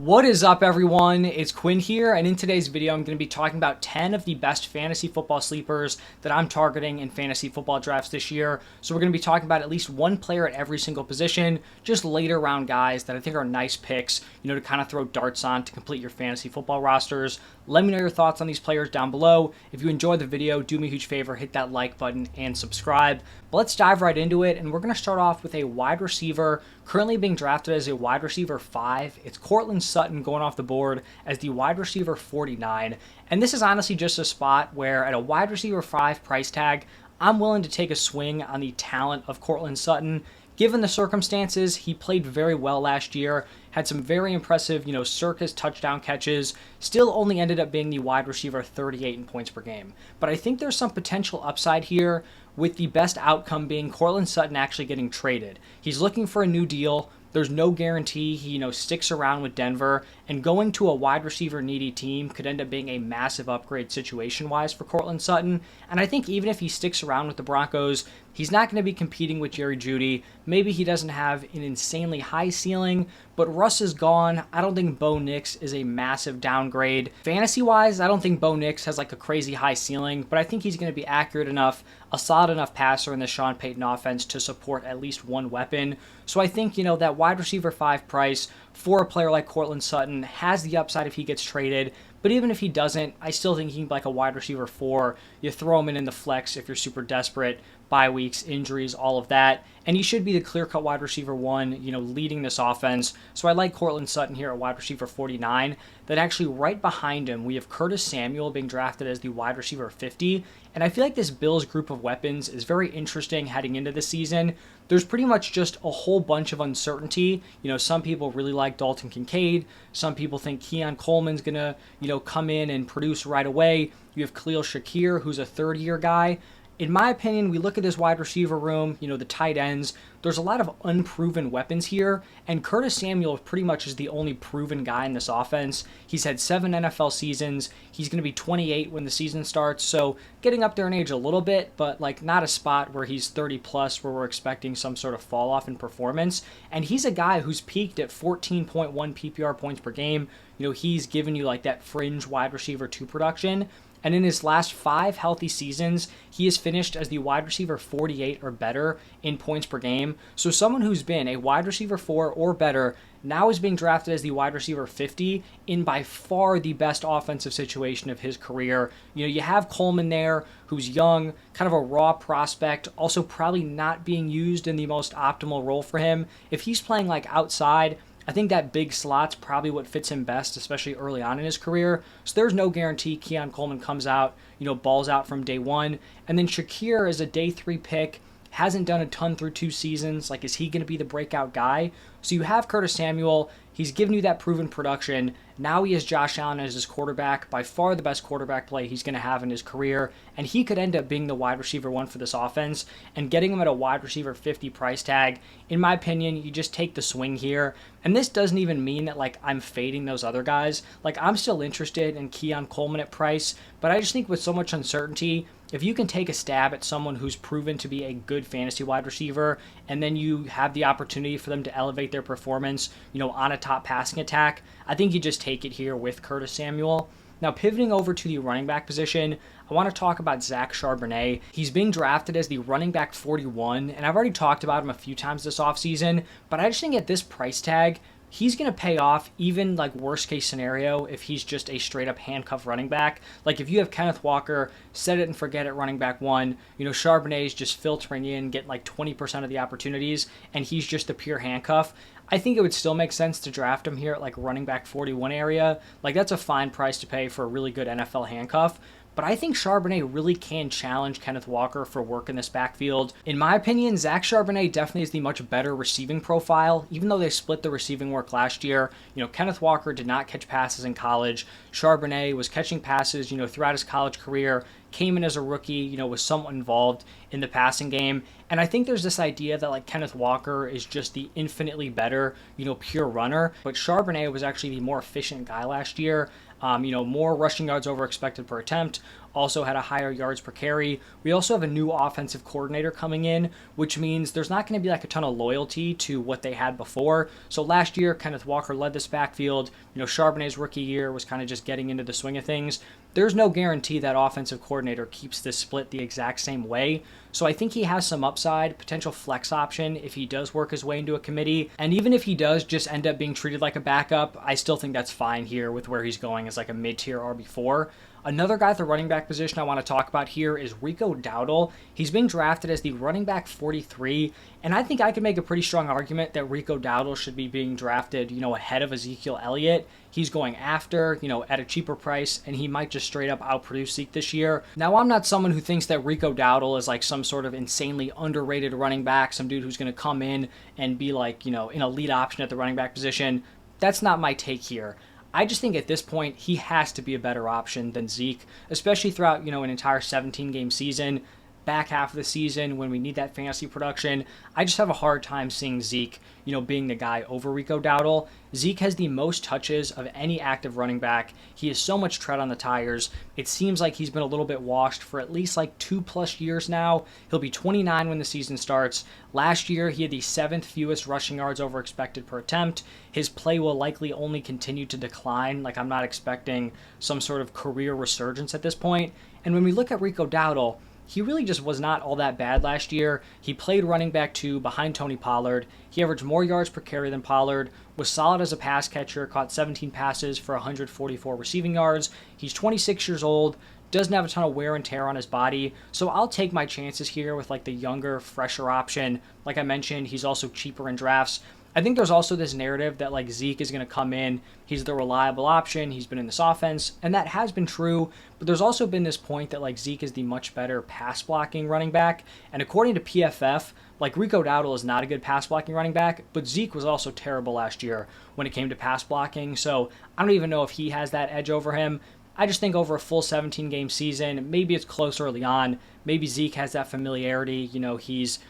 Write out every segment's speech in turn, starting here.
What is up, everyone? It's Quinn here, and in today's video, I'm going to be talking about 10 of the best fantasy football sleepers that I'm targeting in fantasy football drafts this year. So we're going to be talking about at least one player at every single position, just later round guys that I think are nice picks, to kind of throw darts on to complete your fantasy football rosters. Let me know your thoughts on these players down below. If you enjoyed the video, do me a huge favor, hit that like button and subscribe. But let's dive right into it, and we're going to start off with a wide receiver currently being drafted as a wide receiver 5. It's Courtland Sutton going off the board as the wide receiver 49. And this is honestly just a spot where at a wide receiver 5 price tag, I'm willing to take a swing on the talent of Courtland Sutton. Given the circumstances, he played very well last year, had some very impressive, circus touchdown catches, still only ended up being the wide receiver 38 in points per game. But I think there's some potential upside here, with the best outcome being Courtland Sutton actually getting traded. He's looking for a new deal. There's no guarantee he, sticks around with Denver, and going to a wide receiver needy team could end up being a massive upgrade situation-wise for Courtland Sutton. And I think even if he sticks around with the Broncos, he's not going to be competing with Jerry Jeudy. Maybe he doesn't have an insanely high ceiling, but Russ is gone. I don't think Bo Nix is a massive downgrade. Fantasy-wise, I don't think Bo Nix has like a crazy high ceiling, but I think he's going to be accurate enough, a solid enough passer in the Sean Payton offense to support at least one weapon. So I think, that wide receiver 5 price for a player like Courtland Sutton has the upside if he gets traded. But even if he doesn't, I still think he can be like a wide receiver 4. You throw him in the flex if you're super desperate, bye weeks, injuries, all of that. And he should be the clear-cut wide receiver 1, leading this offense. So I like Courtland Sutton here at wide receiver 49. Then actually right behind him, we have Curtis Samuel being drafted as the wide receiver 50. And I feel like this Bills group of weapons is very interesting heading into the season. There's pretty much just a whole bunch of uncertainty. Some people really like Dalton Kincaid. Some people think Keon Coleman's going to, come in and produce right away. You have Khalil Shakir, who's a third-year guy. In my opinion, we look at this wide receiver room, the tight ends. There's a lot of unproven weapons here, and Curtis Samuel pretty much is the only proven guy in this offense. He's had 7 NFL seasons. He's going to be 28 when the season starts, so getting up there in age a little bit, but not a spot where he's 30 plus where we're expecting some sort of fall off in performance. And he's a guy who's peaked at 14.1 PPR points per game. He's given you that fringe wide receiver 2 production. And in his last 5 healthy seasons, he has finished as the wide receiver 48 or better in points per game. So someone who's been a wide receiver 4 or better now is being drafted as the wide receiver 50 in by far the best offensive situation of his career. You have Coleman there, who's young, kind of a raw prospect, also probably not being used in the most optimal role for him. If he's playing outside, I think that big slot's probably what fits him best, especially early on in his career. So there's no guarantee Keon Coleman comes out, balls out from day 1. And then Shakir is a day 3 pick, hasn't done a ton through 2 seasons. Is he going to be the breakout guy? So you have Curtis Samuel. He's given you that proven production. Now he has Josh Allen as his quarterback, by far the best quarterback play he's going to have in his career, and he could end up being the wide receiver 1 for this offense, and getting him at a wide receiver 50 price tag, in my opinion, you just take the swing here. And this doesn't even mean that I'm fading those other guys. I'm still interested in Keon Coleman at price, but I just think with so much uncertainty, if you can take a stab at someone who's proven to be a good fantasy wide receiver, and then you have the opportunity for them to elevate their performance, on a top passing attack, I think you just take it here with Curtis Samuel. Now, pivoting over to the running back position, I want to talk about Zach Charbonnet. He's being drafted as the running back 41, and I've already talked about him a few times this offseason, but I just think at this price tag, he's going to pay off even worst case scenario if he's just a straight up handcuff running back. If you have Kenneth Walker, set it and forget it running back 1, Charbonnet is just filtering in, getting 20% of the opportunities, and he's just the pure handcuff. I think it would still make sense to draft him here at running back 41 area. That's a fine price to pay for a really good NFL handcuff. But I think Charbonnet really can challenge Kenneth Walker for work in this backfield. In my opinion, Zach Charbonnet definitely is the much better receiving profile, even though they split the receiving work last year. Kenneth Walker did not catch passes in college. Charbonnet was catching passes, throughout his college career, came in as a rookie, was somewhat involved in the passing game. And I think there's this idea that Kenneth Walker is just the infinitely better, pure runner. But Charbonnet was actually the more efficient guy last year. More rushing yards over expected per attempt, also had a higher yards per carry. We also have a new offensive coordinator coming in, which means there's not going to be like a ton of loyalty to what they had before. So last year, Kenneth Walker led this backfield. Charbonnet's rookie year was kind of just getting into the swing of things. There's no guarantee that offensive coordinator keeps this split the exact same way. So I think he has some upside, potential flex option if he does work his way into a committee. And even if he does just end up being treated like a backup, I still think that's fine here with where he's going as like a mid-tier RB4. Another guy at the running back position I want to talk about here is Rico Dowdle. He's being drafted as the running back 43, and I think I could make a pretty strong argument that Rico Dowdle should be being drafted, ahead of Ezekiel Elliott. He's going after, at a cheaper price, and he might just straight up outproduce Zeke this year. Now, I'm not someone who thinks that Rico Dowdle is like some sort of insanely underrated running back, some dude who's going to come in and be like, an elite option at the running back position. That's not my take here. I just think at this point, he has to be a better option than Zeke, especially throughout, an entire 17-game season. Back half of the season when we need that fantasy production, I just have a hard time seeing Zeke, being the guy over Rico Dowdle. Zeke has the most touches of any active running back. He has so much tread on the tires. It seems like he's been a little bit washed for at least like 2+ years now. He'll be 29 when the season starts. Last year, he had the 7th fewest rushing yards over expected per attempt. His play will likely only continue to decline. Like, I'm not expecting some sort of career resurgence at this point. And when we look at Rico Dowdle, he really just was not all that bad last year. He played running back 2 behind Tony Pollard. He averaged more yards per carry than Pollard, was solid as a pass catcher, caught 17 passes for 144 receiving yards. He's 26 years old, doesn't have a ton of wear and tear on his body, so I'll take my chances here with like the younger, fresher option. Like I mentioned, he's also cheaper in drafts. I think there's also this narrative that like Zeke is going to come in, he's the reliable option, he's been in this offense, and that has been true, but there's also been this point that like Zeke is the much better pass blocking running back, and according to PFF, like Rico Dowdle is not a good pass blocking running back, but Zeke was also terrible last year when it came to pass blocking, so I don't even know if he has that edge over him. I just think over a full 17-game season, maybe it's close early on, maybe Zeke has that familiarity, he's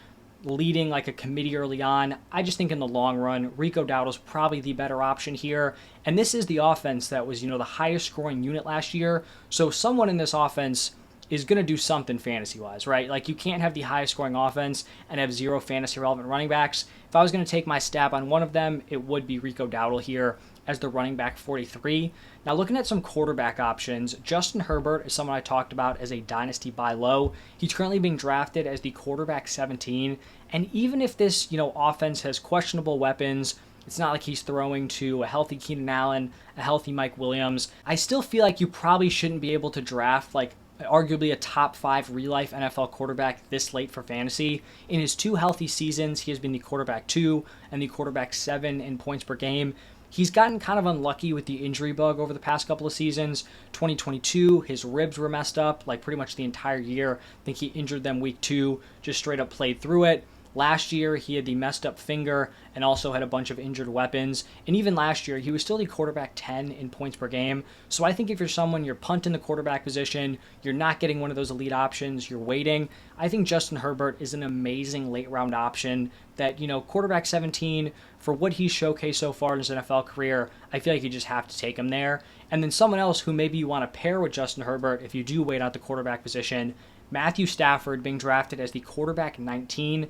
leading like a committee early on. I just think in the long run, Rico Dowdle's probably the better option here. And this is the offense that was, the highest scoring unit last year. So someone in this offense is going to do something fantasy-wise, right? Like, you can't have the highest scoring offense and have 0 fantasy-relevant running backs. If I was going to take my stab on one of them, it would be Rico Dowdle here as the running back 43. Now, looking at some quarterback options, Justin Herbert is someone I talked about as a dynasty buy low. He's currently being drafted as the quarterback 17, and even if this, offense has questionable weapons, it's not like he's throwing to a healthy Keenan Allen, a healthy Mike Williams, I still feel like you probably shouldn't be able to draft like arguably a top 5 real-life NFL quarterback this late for fantasy. In his 2 healthy seasons, he has been the quarterback 2 and the quarterback 7 in points per game. He's gotten kind of unlucky with the injury bug over the past couple of seasons. 2022, his ribs were messed up like pretty much the entire year. I think he injured them week 2, just straight up played through it. Last year, he had the messed up finger and also had a bunch of injured weapons. And even last year, he was still the quarterback 10 in points per game. So I think if you're someone, you're punting the quarterback position, you're not getting one of those elite options, you're waiting, I think Justin Herbert is an amazing late round option that, quarterback 17, for what he's showcased so far in his NFL career, I feel like you just have to take him there. And then someone else who maybe you want to pair with Justin Herbert if you do wait out the quarterback position, Matthew Stafford being drafted as the quarterback 19.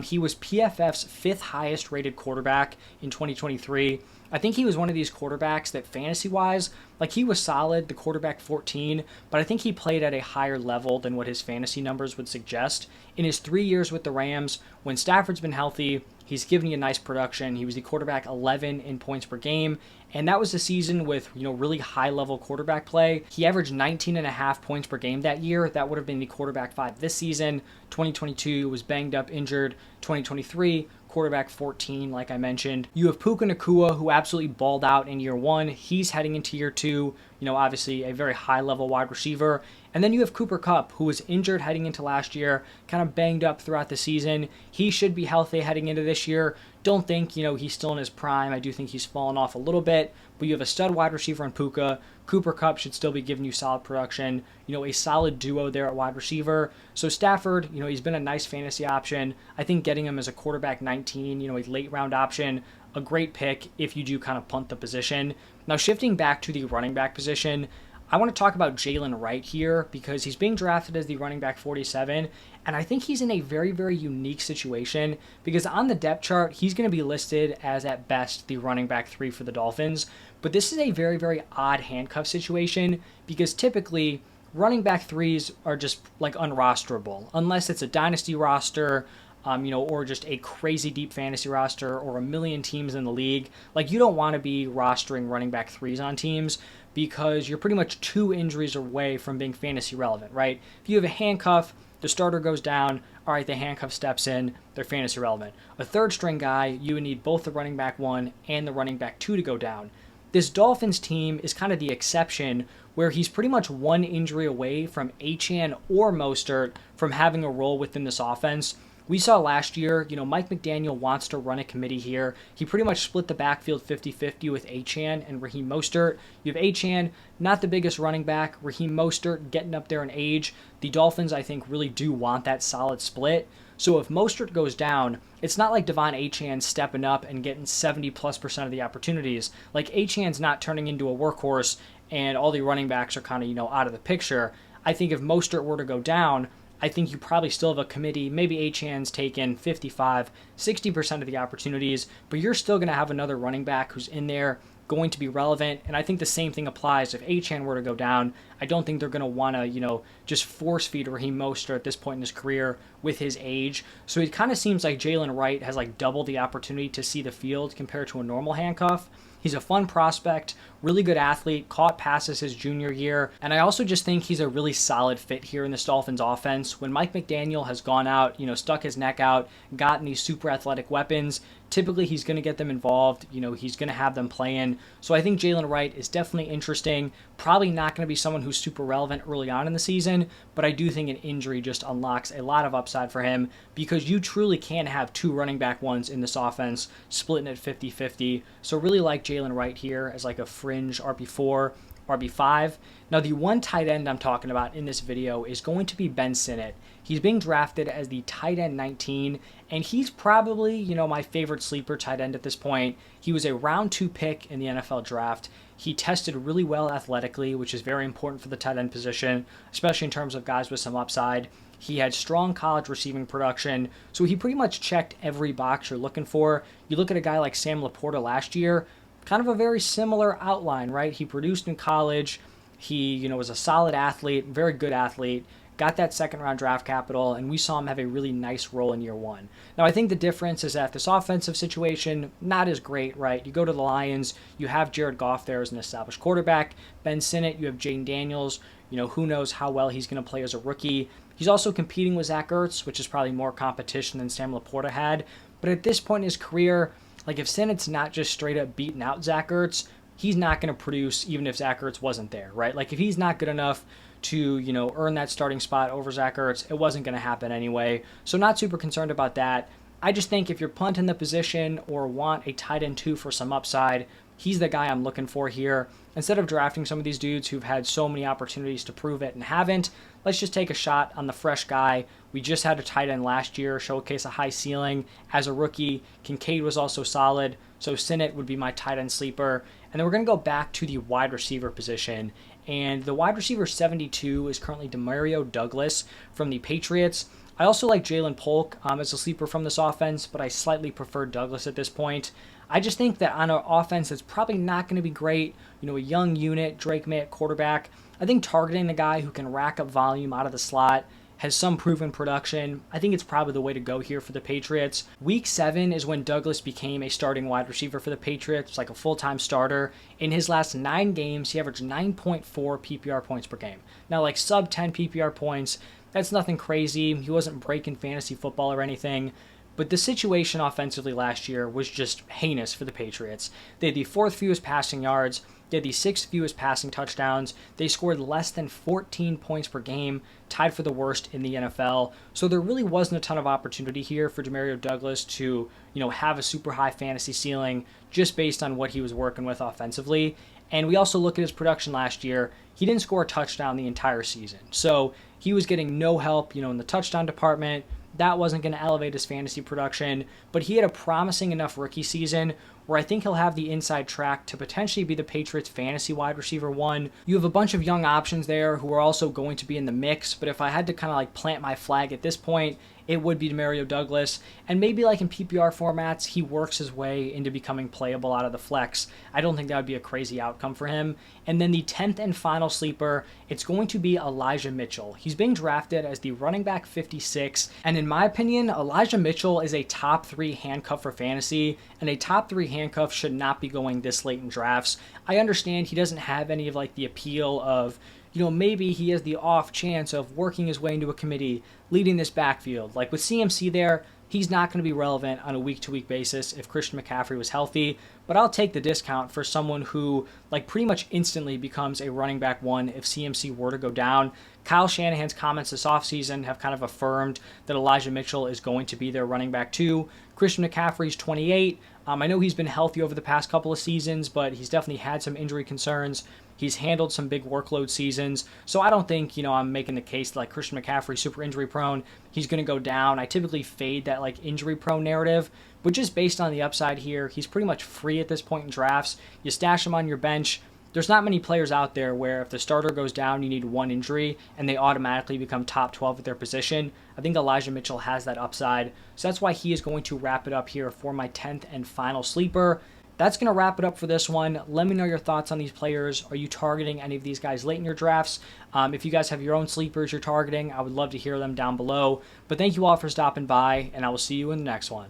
He was PFF's 5th highest rated quarterback in 2023. I think he was one of these quarterbacks that fantasy-wise, like he was solid, the quarterback 14, but I think he played at a higher level than what his fantasy numbers would suggest. In his 3 years with the Rams, when Stafford's been healthy, he's given you a nice production. He was the quarterback 11 in points per game, and that was a season with, really high-level quarterback play. He averaged 19.5 points per game that year. That would have been the quarterback 5 this season. 2022 was banged up, injured. 2023, quarterback 14, like I mentioned. You have Puka Nacua, who absolutely balled out in year 1. He's heading into year 2. Obviously a very high-level wide receiver. And then you have Cooper Kupp, who was injured heading into last year, kind of banged up throughout the season. He should be healthy heading into this year. Don't think, he's still in his prime. I do think he's fallen off a little bit. But you have a stud wide receiver in Puka. Cooper Kupp should still be giving you solid production. A solid duo there at wide receiver. So Stafford, he's been a nice fantasy option. I think getting him as a quarterback 19, a late round option, a great pick if you do kind of punt the position. Now shifting back to the running back position, I want to talk about Jaylen Wright here because he's being drafted as the running back 47, and I think he's in a very, very unique situation because on the depth chart, he's going to be listed as at best the running back 3 for the Dolphins, but this is a very, very odd handcuff situation because typically running back 3s are just like unrosterable unless it's a dynasty roster, or just a crazy deep fantasy roster or a million teams in the league. Like, you don't want to be rostering running back 3s on teams because you're pretty much 2 injuries away from being fantasy relevant, right? If you have a handcuff, the starter goes down, all right, the handcuff steps in, they're fantasy relevant. A third string guy, you would need both the running back 1 and the running back 2 to go down. This Dolphins team is kind of the exception where he's pretty much 1 injury away from Achane or Mostert from having a role within this offense. We saw last year, Mike McDaniel wants to run a committee here. He pretty much split the backfield 50-50 with Achane and Raheem Mostert. You have Achane, not the biggest running back. Raheem Mostert getting up there in age. The Dolphins, I think, really do want that solid split. So if Mostert goes down, it's not like Devon Achane stepping up and getting 70+% of the opportunities. Like, Achane's not turning into a workhorse and all the running backs are kind of, out of the picture. I think if Mostert were to go down, I think you probably still have a committee. Maybe Achane's taken 55, 60% of the opportunities, but you're still going to have another running back who's in there going to be relevant. And I think the same thing applies if Achane were to go down. I don't think they're going to want to, just force feed Raheem Mostert at this point in his career with his age. So it kind of seems like Jaylen Wright has like double the opportunity to see the field compared to a normal handcuff. He's a fun prospect, really good athlete, caught passes his junior year, and I also just think he's a really solid fit here in this Dolphins offense. When Mike McDaniel has gone out, stuck his neck out, gotten these super athletic weapons, typically he's going to get them involved, he's going to have them playing. So I think Jaylen Wright is definitely interesting, probably not going to be someone who's super relevant early on in the season, but I do think an injury just unlocks a lot of upside for him because you truly can have 2 running back 1s in this offense, splitting it 50-50. So really like Jaylen Wright here as like a fringe RB4, RB5. Now the one tight end I'm talking about in this video is going to be Ben Sinnott. He's being drafted as the tight end 19, and he's probably, my favorite sleeper tight end at this point. He was a round 2 pick in the NFL draft. He tested really well athletically, which is very important for the tight end position, especially in terms of guys with some upside. He had strong college receiving production, so he pretty much checked every box you're looking for. You look at a guy like Sam Laporta last year, kind of a very similar outline, right? He produced in college. He, was a solid athlete, very good athlete, got that second-round draft capital, and we saw him have a really nice role in year 1. Now, I think the difference is that this offensive situation, not as great, right? You go to the Lions, you have Jared Goff there as an established quarterback. Ben Sinnott, you have Jaden Daniels. Who knows how well he's going to play as a rookie. He's also competing with Zach Ertz, which is probably more competition than Sam Laporta had. But at this point in his career, like, if Sinnott's not just straight up beating out Zach Ertz, he's not going to produce even if Zach Ertz wasn't there, right? Like, if he's not good enough to, earn that starting spot over Zach Ertz, it wasn't going to happen anyway. So not super concerned about that. I just think if you're punting the position or want a tight end 2 for some upside, he's the guy I'm looking for here. Instead of drafting some of these dudes who've had so many opportunities to prove it and haven't, let's just take a shot on the fresh guy. We just had a tight end last year showcase a high ceiling as a rookie. Kincaid was also solid, so Sinnott would be my tight end sleeper. And then we're going to go back to the wide receiver position. And the wide receiver 72 is currently Demario Douglas from the Patriots. I also like Jalen Polk as a sleeper from this offense, but I slightly prefer Douglas at this point. I just think that on an offense that's probably not going to be great, a young unit, Drake May at quarterback, I think targeting the guy who can rack up volume out of the slot, has some proven production, I think it's probably the way to go here for the Patriots. Week 7 is when Douglas became a starting wide receiver for the Patriots, like a full-time starter. In his last 9 games, he averaged 9.4 PPR points per game. Now, like sub 10 PPR points, that's nothing crazy. He wasn't breaking fantasy football or anything. But the situation offensively last year was just heinous for the Patriots. They had the 4th fewest passing yards. They had the 6th fewest passing touchdowns. They scored less than 14 points per game, tied for the worst in the NFL. So there really wasn't a ton of opportunity here for Demario Douglas to, have a super high fantasy ceiling just based on what he was working with offensively. And we also look at his production last year. He didn't score a touchdown the entire season. So he was getting no help, in the touchdown department. that wasn't going to elevate his fantasy production, but he had a promising enough rookie season where I think he'll have the inside track to potentially be the Patriots fantasy wide receiver one. You have a bunch of young options there who are also going to be in the mix, but if I had to kind of like plant my flag at this point, it would be Demario Douglas, and maybe like in PPR formats, he works his way into becoming playable out of the flex. I don't think that would be a crazy outcome for him. And then the 10th and final sleeper, it's going to be Elijah Mitchell. He's being drafted as the running back 56, and in my opinion, Elijah Mitchell is a top 3 handcuff for fantasy, and a top 3 handcuff should not be going this late in drafts. I understand he doesn't have any of like the appeal of, maybe he has the off chance of working his way into a committee, leading this backfield. Like with CMC there, he's not going to be relevant on a week-to-week basis if Christian McCaffrey was healthy, but I'll take the discount for someone who like pretty much instantly becomes a running back one if CMC were to go down. Kyle Shanahan's comments this offseason have kind of affirmed that Elijah Mitchell is going to be their running back two. Christian McCaffrey's 28. I know he's been healthy over the past couple of seasons, but he's definitely had some injury concerns. He's handled some big workload seasons, so I don't think, I'm making the case like Christian McCaffrey, super injury prone, he's going to go down. I typically fade that like injury prone narrative, but just based on the upside here, he's pretty much free at this point in drafts. You stash him on your bench. There's not many players out there where if the starter goes down, you need one injury and they automatically become top 12 at their position. I think Elijah Mitchell has that upside, so that's why he is going to wrap it up here for my 10th and final sleeper. That's going to wrap it up for this one. Let me know your thoughts on these players. Are you targeting any of these guys late in your drafts? If you guys have your own sleepers you're targeting, I would love to hear them down below. But thank you all for stopping by, and I will see you in the next one.